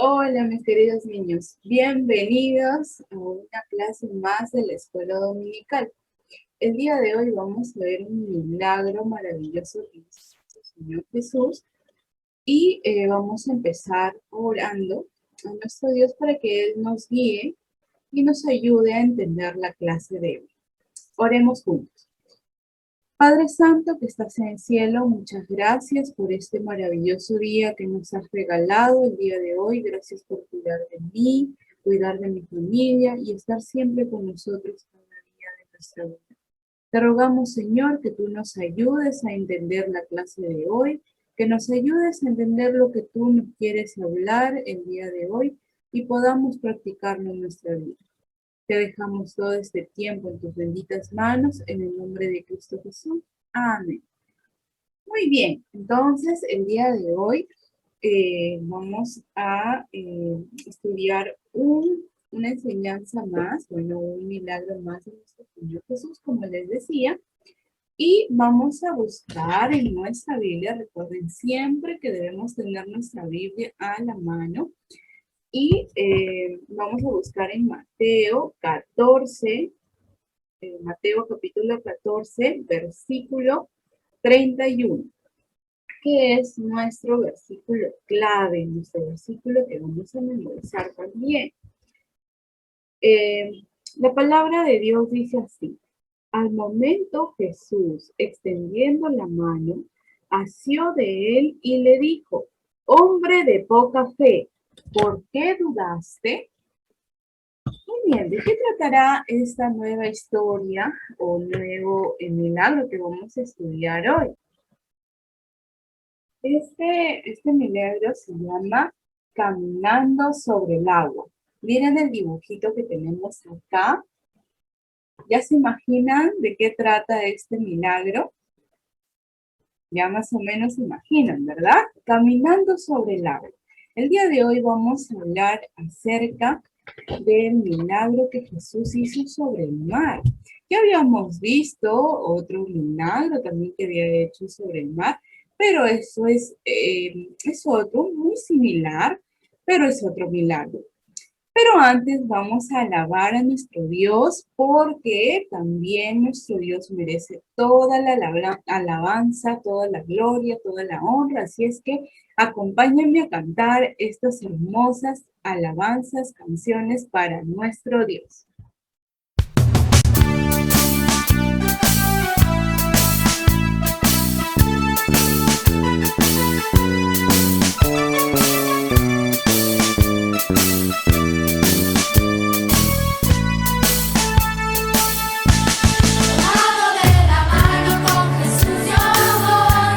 Hola, mis queridos niños. Bienvenidos a una clase más de la Escuela Dominical. El día de hoy vamos a ver un milagro maravilloso que hizo el Señor Jesús y vamos a empezar orando a nuestro Dios para que Él nos guíe y nos ayude a entender la clase de hoy. Oremos juntos. Padre Santo que estás en el cielo, muchas gracias por este maravilloso día que nos has regalado el día de hoy. Gracias por cuidar de mí, cuidar de mi familia y estar siempre con nosotros cada día de nuestra vida. Te rogamos, Señor, que tú nos ayudes a entender la clase de hoy, que nos ayudes a entender lo que tú nos quieres hablar el día de hoy y podamos practicarlo en nuestra vida. Te dejamos todo este tiempo en tus benditas manos, en el nombre de Cristo Jesús. Amén. Muy bien, entonces el día de hoy vamos a estudiar una enseñanza más, un milagro más de nuestro Señor Jesús, como les decía, y vamos a buscar en nuestra Biblia. Recuerden siempre que debemos tener nuestra Biblia a la mano. Y vamos a buscar en Mateo 14, Mateo capítulo 14, versículo 31, que es nuestro versículo clave, nuestro versículo que vamos a memorizar también. La palabra de Dios dice así: al momento Jesús, extendiendo la mano, asió de él y le dijo: hombre de poca fe, ¿por qué dudaste? Muy bien, ¿de qué tratará esta nueva historia o nuevo milagro que vamos a estudiar hoy? Este milagro se llama Caminando sobre el agua. Miren el dibujito que tenemos acá. ¿Ya se imaginan de qué trata este milagro? Ya más o menos se imaginan, ¿verdad? Caminando sobre el agua. El día de hoy vamos a hablar acerca del milagro que Jesús hizo sobre el mar. Ya habíamos visto otro milagro también que había hecho sobre el mar, pero eso es otro muy similar, pero es otro milagro. Pero antes vamos a alabar a nuestro Dios, porque también nuestro Dios merece toda la alabanza, toda la gloria, toda la honra. Así es que acompáñenme a cantar estas hermosas alabanzas, canciones para nuestro Dios. Tomado de la mano con Jesús yo voy.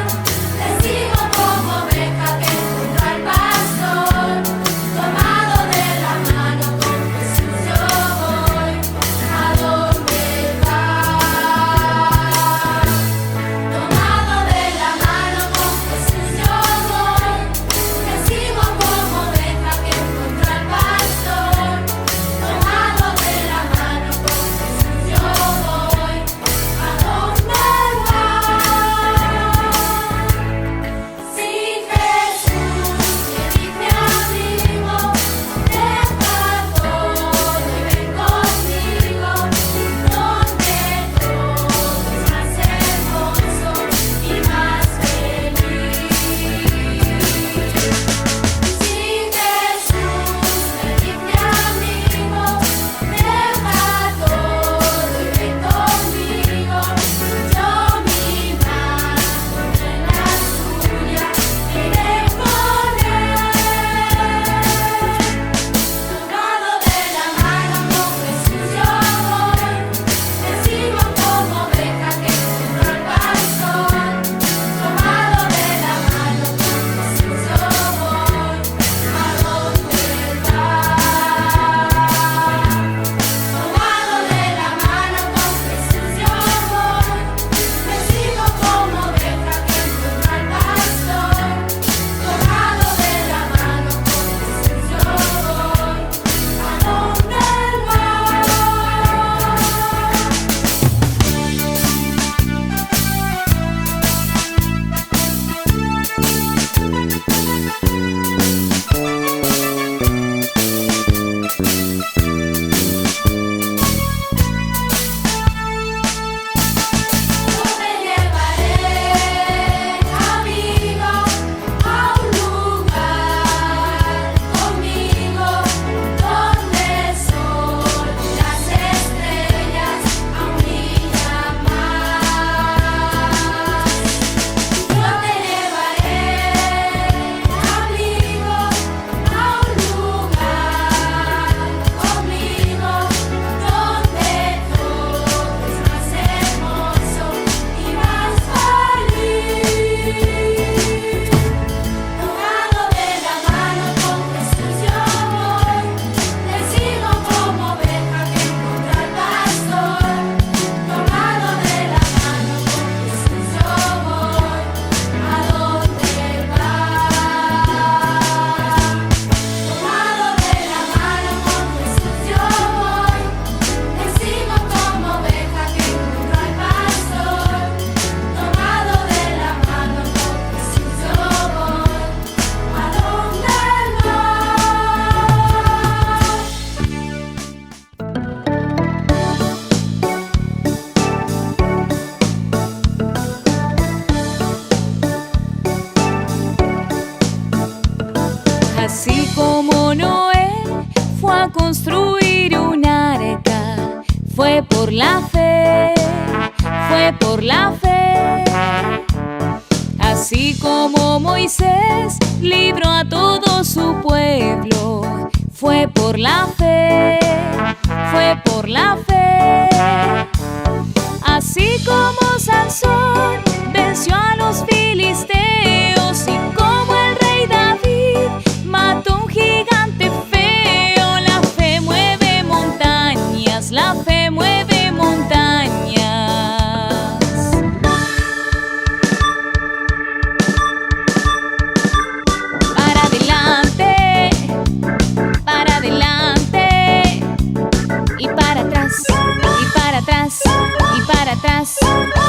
Así como Noé fue a construir un arca, fue por la fe, fue por la fe. Así como Moisés libró a todo su pueblo, fue por la fe, fue por la fe. Así como Sansón venció a los filisteos y como el rey David mató un gigante feo, la fe mueve montañas, la fe mueve montañas. Para adelante, y para atrás, y para atrás, y para atrás,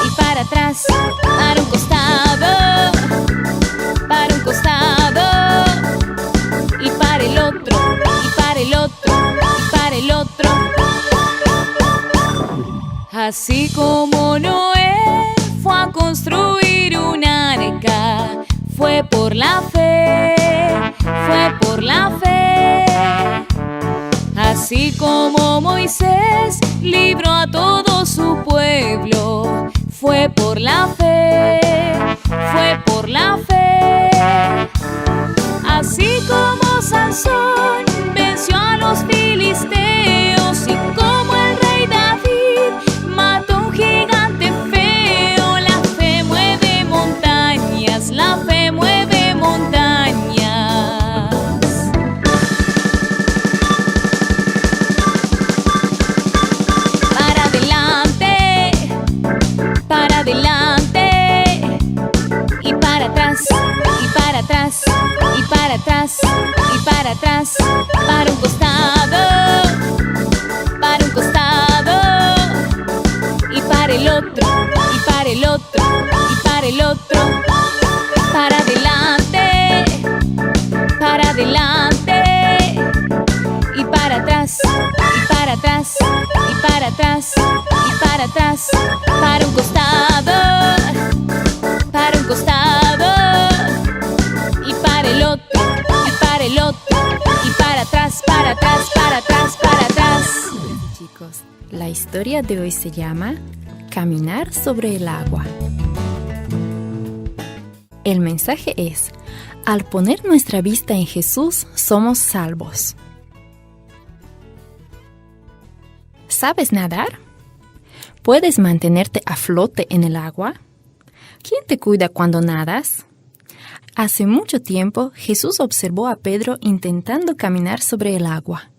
y para atrás, para un costado, para un costado, y para el otro, y para el otro, y para el otro. Así como Noé fue a construir un arca, fue por la fe, fue por la fe. Así como Moisés libró a todo su pueblo, fue por la fe, fue por la fe. Así como Sansón venció a los filisteos y como el rey David mató un gigante feo, la fe mueve montañas, la fe mueve montañas. Para adelante, y para atrás, y para atrás, y para atrás, y para atrás, para un costado, para un costado, y para el otro, y para el otro, y para el otro. Para adelante, para adelante, y para atrás, y para atrás, y para atrás, y para atrás, para un costado, para un costado, y para el otro, y para el otro, y para atrás, para atrás, para atrás, para atrás. Chicos, la historia de hoy se llama Caminar sobre el agua. El mensaje es: al poner nuestra vista en Jesús, somos salvos. ¿Sabes nadar? ¿Puedes mantenerte a flote en el agua? ¿Quién te cuida cuando nadas? Hace mucho tiempo, Jesús observó a Pedro intentando caminar sobre el agua.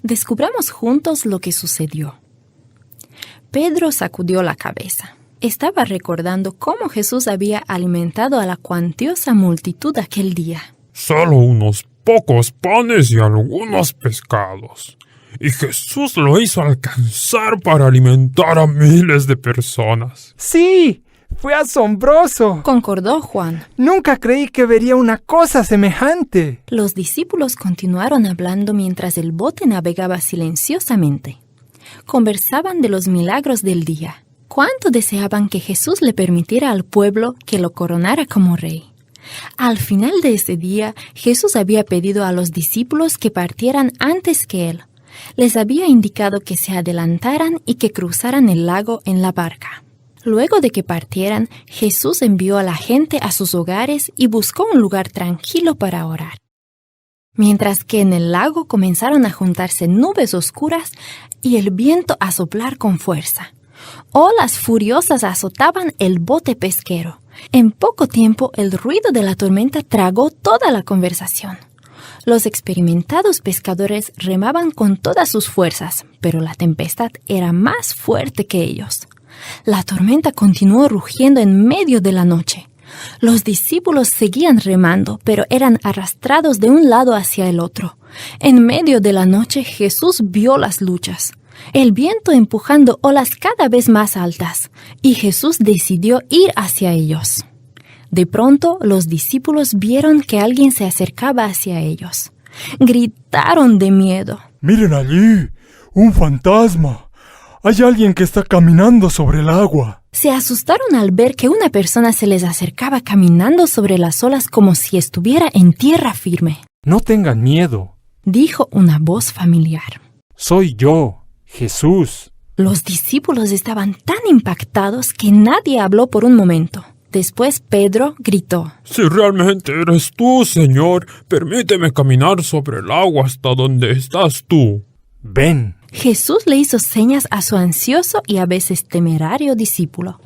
Descubramos juntos lo que sucedió. Pedro sacudió la cabeza. Estaba recordando cómo Jesús había alimentado a la cuantiosa multitud aquel día. Solo unos pocos panes y algunos pescados. Y Jesús lo hizo alcanzar para alimentar a miles de personas. ¡Sí! ¡Fue asombroso! Concordó Juan. Nunca creí que vería una cosa semejante. Los discípulos continuaron hablando mientras el bote navegaba silenciosamente. Conversaban de los milagros del día. Cuánto deseaban que Jesús le permitiera al pueblo que lo coronara como rey. Al final de ese día, Jesús había pedido a los discípulos que partieran antes que él. Les había indicado que se adelantaran y que cruzaran el lago en la barca. Luego de que partieran, Jesús envió a la gente a sus hogares y buscó un lugar tranquilo para orar. Mientras que en el lago comenzaron a juntarse nubes oscuras y el viento a soplar con fuerza. Olas furiosas azotaban el bote pesquero. En poco tiempo, el ruido de la tormenta tragó toda la conversación. Los experimentados pescadores remaban con todas sus fuerzas, pero la tempestad era más fuerte que ellos. La tormenta continuó rugiendo en medio de la noche. Los discípulos seguían remando, pero eran arrastrados de un lado hacia el otro. En medio de la noche, Jesús vio las luchas. El viento empujando olas cada vez más altas, y Jesús decidió ir hacia ellos. De pronto, los discípulos vieron que alguien se acercaba hacia ellos. Gritaron de miedo. ¡Miren allí! ¡Un fantasma! ¡Hay alguien que está caminando sobre el agua! Se asustaron al ver que una persona se les acercaba caminando sobre las olas como si estuviera en tierra firme. No tengan miedo. dijo una voz familiar. Soy yo, Jesús. Los discípulos estaban tan impactados que nadie habló por un momento. Después Pedro gritó: Si realmente eres tú, Señor, permíteme caminar sobre el agua hasta donde estás tú. Ven. Jesús le hizo señas a su ansioso y a veces temerario discípulo.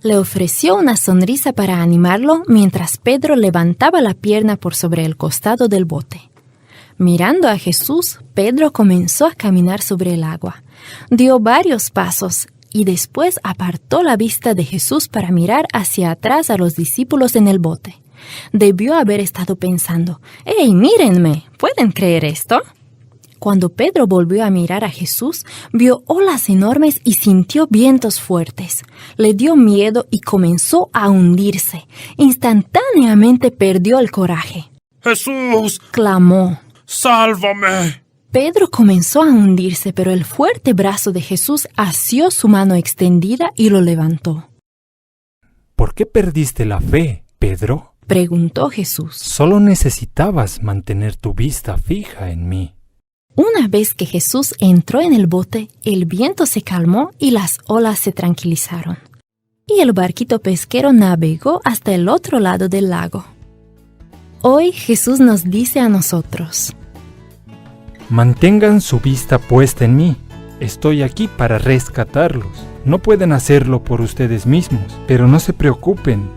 Le ofreció una sonrisa para animarlo mientras Pedro levantaba la pierna por sobre el costado del bote. Mirando a Jesús, Pedro comenzó a caminar sobre el agua. Dio varios pasos y después apartó la vista de Jesús para mirar hacia atrás a los discípulos en el bote. Debió haber estado pensando: ¡Hey, mírenme! ¿Pueden creer esto? Cuando Pedro volvió a mirar a Jesús, vio olas enormes y sintió vientos fuertes. Le dio miedo y comenzó a hundirse. Instantáneamente perdió el coraje. ¡Jesús! Clamó. ¡Sálvame! Pedro comenzó a hundirse, pero el fuerte brazo de Jesús asió su mano extendida y lo levantó. ¿Por qué perdiste la fe, Pedro? Preguntó Jesús. Solo necesitabas mantener tu vista fija en mí. Una vez que Jesús entró en el bote, el viento se calmó y las olas se tranquilizaron. Y el barquito pesquero navegó hasta el otro lado del lago. Hoy Jesús nos dice a nosotros: Mantengan su vista puesta en mí. Estoy aquí para rescatarlos. No pueden hacerlo por ustedes mismos, pero no se preocupen.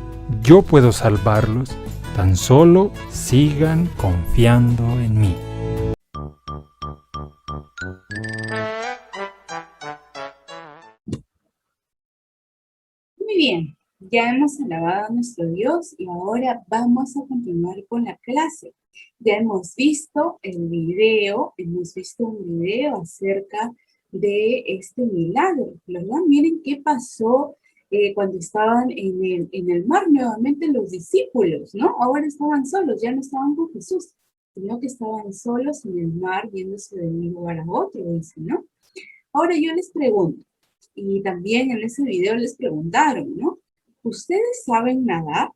Yo puedo salvarlos. Tan solo sigan confiando en mí. Muy bien, ya hemos alabado a nuestro Dios y ahora vamos a continuar con la clase. Ya hemos visto un video acerca de este milagro, ¿verdad? Miren qué pasó cuando estaban en el mar nuevamente los discípulos, ¿no? Ahora estaban solos, ya no estaban con Jesús, sino que estaban solos en el mar yéndose de un lugar a otro, dice, ¿no? Ahora yo les pregunto, y también en ese video les preguntaron, ¿no? ¿Ustedes saben nadar?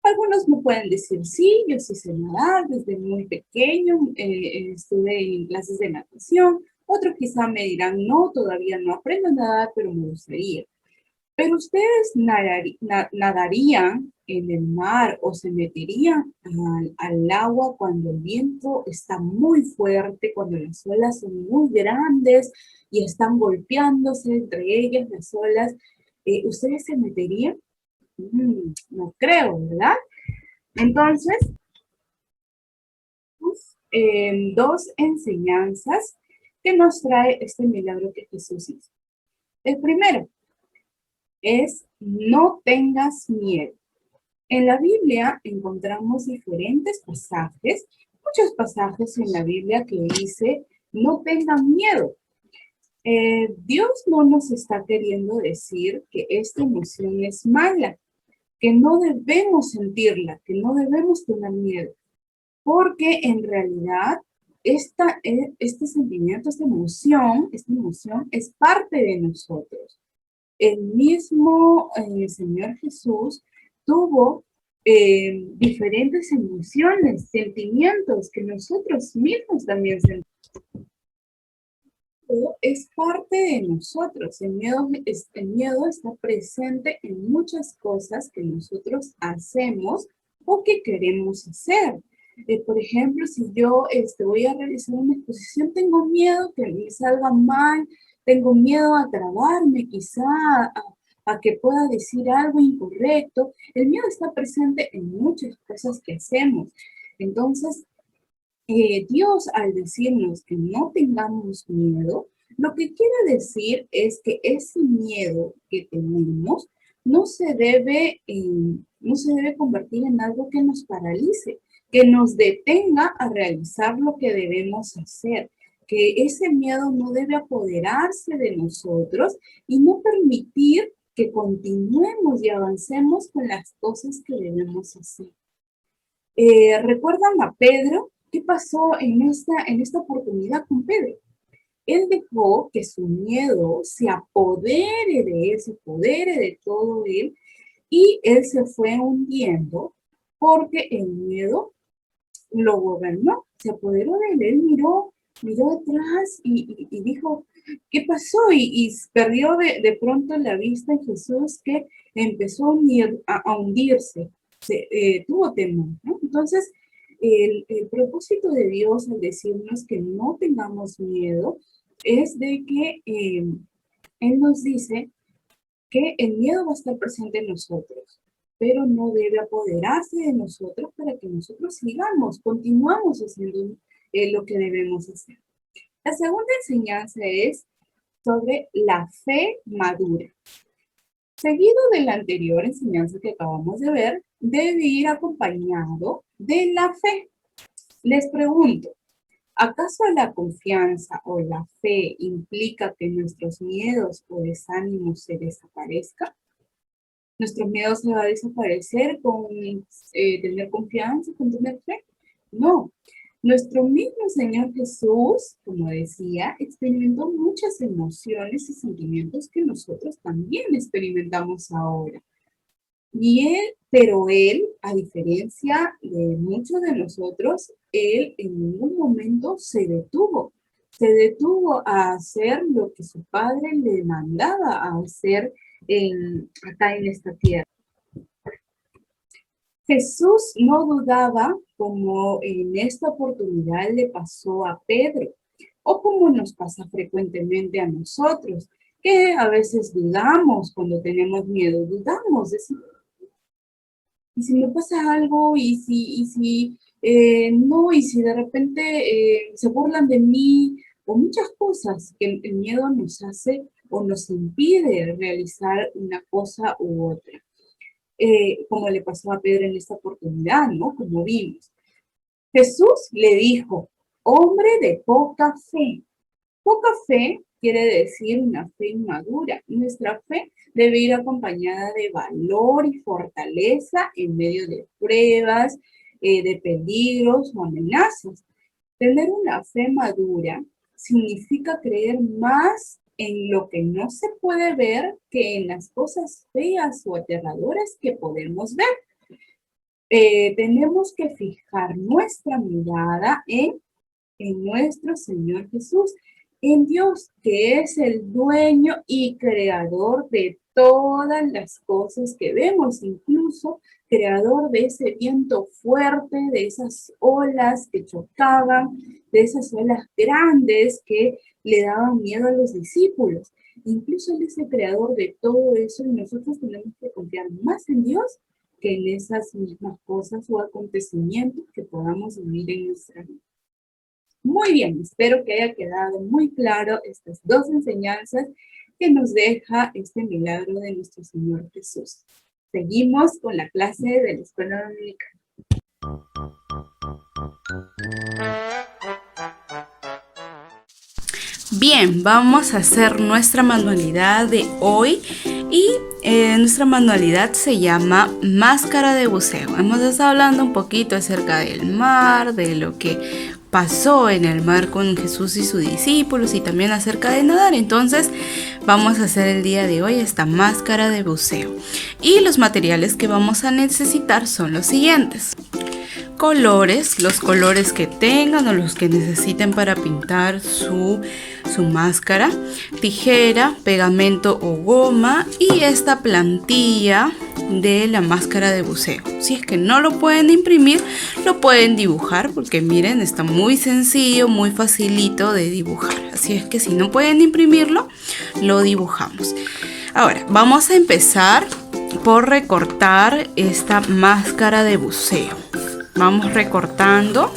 Algunos me pueden decir, sí, yo sí sé nadar, desde muy pequeño estuve en clases de natación. Otros quizá me dirán, no, todavía no aprendo a nadar, pero me gustaría. Pero ustedes nadarían en el mar o se meterían al agua cuando el viento está muy fuerte, cuando las olas son muy grandes y están golpeándose entre ellas las olas. ¿Ustedes se meterían? No creo, ¿verdad? Entonces, dos enseñanzas que nos trae este milagro que Jesús hizo. El primero es: no tengas miedo. En la Biblia encontramos diferentes pasajes, muchos pasajes en la Biblia que dice: no tengan miedo. Dios no nos está queriendo decir que esta emoción es mala, que no debemos sentirla, que no debemos tener miedo, porque en realidad este sentimiento, esta emoción es parte de nosotros. El mismo Señor Jesús tuvo diferentes emociones, sentimientos que nosotros mismos también sentimos. Es parte de nosotros. El miedo está presente en muchas cosas que nosotros hacemos o que queremos hacer. Por ejemplo, si yo voy a realizar una exposición, tengo miedo que me salga mal, tengo miedo a trabarme, quizá a que pueda decir algo incorrecto. El miedo está presente en muchas cosas que hacemos. Entonces, Dios, al decirnos que no tengamos miedo, lo que quiere decir es que ese miedo que tenemos no se debe convertir en algo que nos paralice, que nos detenga a realizar lo que debemos hacer, que ese miedo no debe apoderarse de nosotros y no permitir que continuemos y avancemos con las cosas que debemos hacer. ¿Recuerdan a Pedro? ¿Qué pasó en esta oportunidad con Pedro? Él dejó que su miedo se apodere de él, se apodere de todo él, y él se fue hundiendo porque el miedo lo gobernó, se apoderó de él. Él miró atrás y dijo, ¿qué pasó? Y perdió de pronto la vista en Jesús, que empezó a hundirse, tuvo temor, ¿no? Entonces, el propósito de Dios al decirnos que no tengamos miedo es de que Él nos dice que el miedo va a estar presente en nosotros, pero no debe apoderarse de nosotros para que nosotros continuamos haciendo lo que debemos hacer. La segunda enseñanza es sobre la fe madura. Seguido de la anterior enseñanza que acabamos de ver, debe ir acompañado de la fe. Les pregunto, ¿acaso la confianza o la fe implica que nuestros miedos o desánimos se desaparezcan? ¿Nuestros miedos se van a desaparecer con tener confianza, con tener fe? No. Nuestro mismo Señor Jesús, como decía, experimentó muchas emociones y sentimientos que nosotros también experimentamos ahora. Pero él, a diferencia de muchos de nosotros, él en ningún momento se detuvo a hacer lo que su padre le mandaba a hacer acá en esta tierra. Jesús no dudaba, como en esta oportunidad le pasó a Pedro, o como nos pasa frecuentemente a nosotros, que a veces dudamos cuando tenemos miedo, dudamos, decimos, ¿y si me pasa algo? ¿Y si de repente se burlan de mí? O muchas cosas que el miedo nos hace o nos impide realizar una cosa u otra. Como le pasó a Pedro en esta oportunidad, ¿no? Como vimos. Jesús le dijo, hombre de poca fe. Poca fe quiere decir una fe inmadura. Nuestra fe debe ir acompañada de valor y fortaleza en medio de pruebas, de peligros o amenazas. Tener una fe madura significa creer más en lo que no se puede ver que en las cosas feas o aterradoras que podemos ver. Tenemos que fijar nuestra mirada en nuestro Señor Jesús, en Dios, que es el dueño y creador de todas las cosas que vemos, incluso creador de ese viento fuerte, de esas olas que chocaban, de esas olas grandes que le daban miedo a los discípulos. Incluso Él es el creador de todo eso y nosotros tenemos que confiar más en Dios que en esas mismas cosas o acontecimientos que podamos vivir en nuestra vida. Muy bien, espero que haya quedado muy claro estas dos enseñanzas que nos deja este milagro de nuestro Señor Jesús. Seguimos con la clase de la Escuela Dominical. Bien, vamos a hacer nuestra manualidad de hoy y nuestra manualidad se llama Máscara de buceo. Hemos estado hablando un poquito acerca del mar, de lo que pasó en el mar con Jesús y sus discípulos y también acerca de nadar. Entonces vamos a hacer el día de hoy esta máscara de buceo y los materiales que vamos a necesitar son los siguientes: colores, los colores que tengan o los que necesiten para pintar su máscara, tijera, pegamento o goma y esta plantilla de la máscara de buceo. Si es que no lo pueden imprimir, lo pueden dibujar porque miren, está muy sencillo, muy facilito de dibujar. Así es que si no pueden imprimirlo, lo dibujamos. Ahora, vamos a empezar por recortar esta máscara de buceo. Vamos recortando.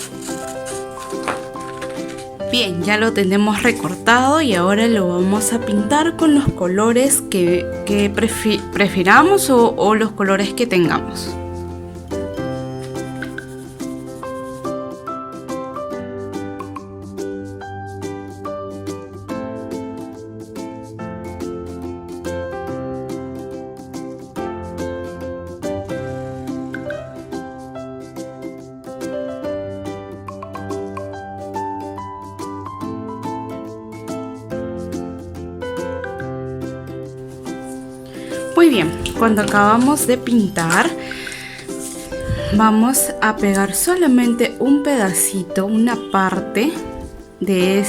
Bien, ya lo tenemos recortado y ahora lo vamos a pintar con los colores que prefiramos o los colores que tengamos. Muy bien, cuando acabamos de pintar, vamos a pegar solamente un pedacito, una parte de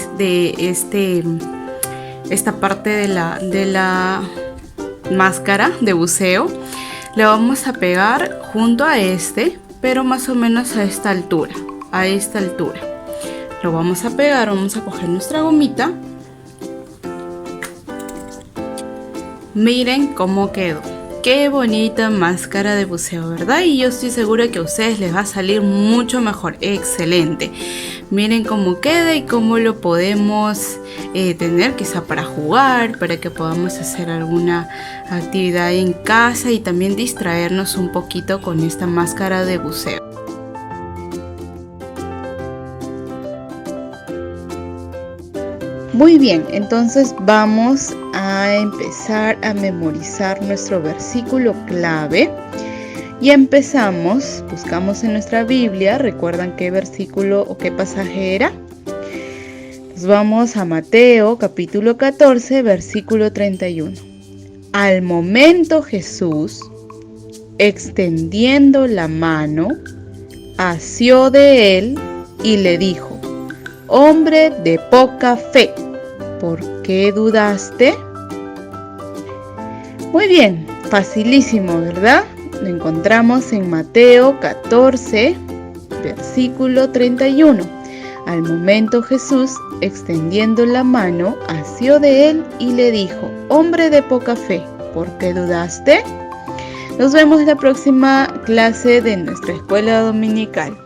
esta parte de la máscara de buceo. Le vamos a pegar junto a pero más o menos a esta altura. Lo vamos a pegar, vamos a coger nuestra gomita. Miren cómo quedó. Qué bonita máscara de buceo, ¿verdad? Y yo estoy segura que a ustedes les va a salir mucho mejor. Excelente. Miren cómo queda y cómo lo podemos tener quizá para jugar, para que podamos hacer alguna actividad en casa y también distraernos un poquito con esta máscara de buceo. Muy bien, entonces vamos a empezar a memorizar nuestro versículo clave. Y empezamos, buscamos en nuestra Biblia, ¿recuerdan qué versículo o qué pasaje era? Nos vamos a Mateo capítulo 14, versículo 31. Al momento Jesús, extendiendo la mano, asió de él y le dijo: hombre de poca fe, ¿por qué dudaste? Muy bien, facilísimo, ¿verdad? Lo encontramos en Mateo 14, versículo 31. Al momento Jesús, extendiendo la mano, asió de él y le dijo: hombre de poca fe, ¿por qué dudaste? Nos vemos en la próxima clase de nuestra escuela dominical.